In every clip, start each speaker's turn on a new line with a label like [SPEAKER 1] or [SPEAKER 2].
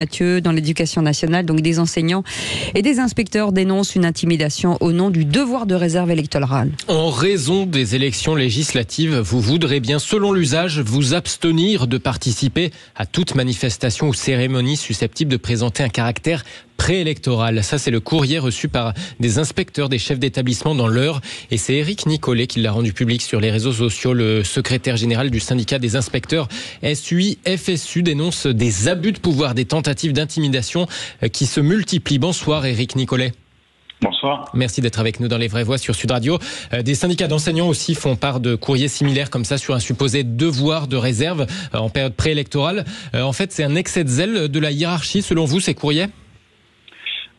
[SPEAKER 1] Mathieu, dans l'éducation nationale, donc des enseignants et des inspecteurs dénoncent une intimidation au nom du devoir de réserve électorale.
[SPEAKER 2] En raison des élections législatives, vous voudrez bien, selon l'usage, vous abstenir de participer à toute manifestation ou cérémonie susceptible de présenter un caractère préélectoral. Ça, c'est le courrier reçu par des inspecteurs des chefs d'établissement dans l'Eure. Et c'est Éric Nicolet qui l'a rendu public sur les réseaux sociaux. Le secrétaire général du syndicat des inspecteurs SUI-FSU dénonce des abus de pouvoir, des tentatives d'intimidation qui se multiplient. Bonsoir Éric Nicolet.
[SPEAKER 3] Bonsoir.
[SPEAKER 2] Merci d'être avec nous dans Les Vraies Voix sur Sud Radio. Des syndicats d'enseignants aussi font part de courriers similaires comme ça sur un supposé devoir de réserve en période préélectorale. En fait, c'est un excès de zèle de la hiérarchie selon vous, ces courriers ?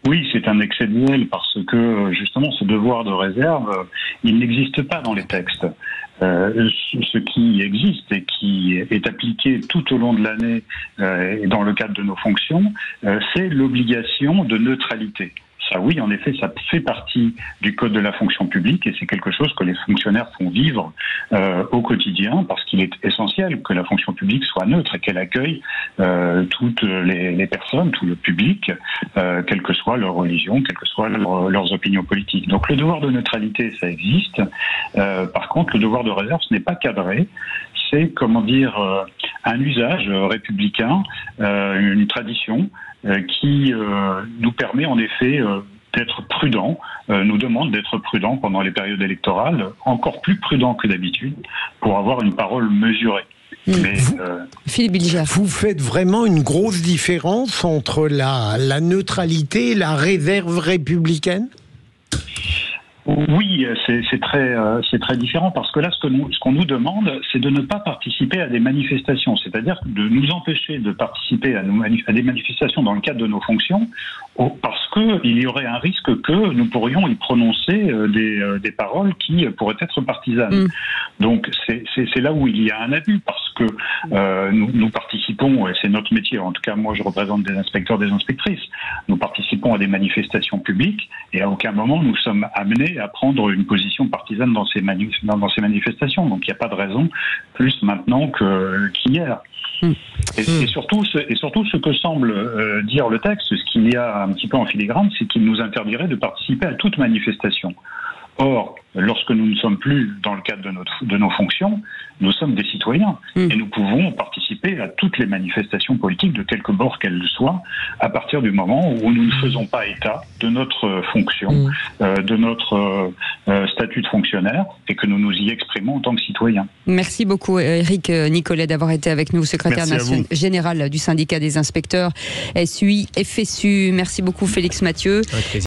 [SPEAKER 3] Oui, c'est un excès de zèle parce que justement ce devoir de réserve, il n'existe pas dans les textes. Ce qui existe et qui est appliqué tout au long de l'année et dans le cadre de nos fonctions, c'est l'obligation de neutralité. Ça, oui, en effet, ça fait partie du code de la fonction publique et c'est quelque chose que les fonctionnaires font vivre au quotidien parce qu'il est essentiel que la fonction publique soit neutre et qu'elle accueille toutes les personnes, tout le public, quelle que soit leur religion, quelles que soient leurs opinions politiques. Donc le devoir de neutralité, ça existe. Par contre, le devoir de réserve, ce n'est pas cadré. C'est, comment dire, un usage républicain, une tradition qui nous permet en effet d'être prudents, nous demande d'être prudents pendant les périodes électorales, encore plus prudents que d'habitude, pour avoir une parole mesurée. Mais,
[SPEAKER 1] Philippe Bilger.
[SPEAKER 4] Vous faites vraiment une grosse différence entre la neutralité et la réserve républicaine ?
[SPEAKER 3] Oui, c'est très différent parce que là, ce qu'on nous demande, c'est de ne pas participer à des manifestations, c'est-à-dire de nous empêcher de participer à des manifestations dans le cadre de nos fonctions, parce qu'il y aurait un risque que nous pourrions y prononcer des paroles qui pourraient être partisanes. Donc c'est là où il y a un abus, parce que nous participons, et c'est notre métier, en tout cas moi je représente des inspecteurs, des inspectrices, nous participons à des manifestations publiques et à aucun moment nous sommes amenés à prendre une position partisane dans ces manifestations. Donc il n'y a pas de raison, plus maintenant qu'hier. Et surtout ce que semble dire le texte, ce qu'il y a un petit peu en filigrane, c'est qu'il nous interdirait de participer à toute manifestation. Or, lorsque nous ne sommes plus dans le cadre de nos fonctions, nous sommes des citoyens et nous pouvons participer à toutes les manifestations politiques de quelque bord qu'elles soient à partir du moment où nous ne faisons pas état de notre fonction, de notre statut de fonctionnaire et que nous nous y exprimons en tant que citoyens. Merci
[SPEAKER 1] beaucoup Éric Nicolet d'avoir été avec nous, secrétaire général du syndicat des inspecteurs SUI-FSU. Merci beaucoup Félix Mathieu.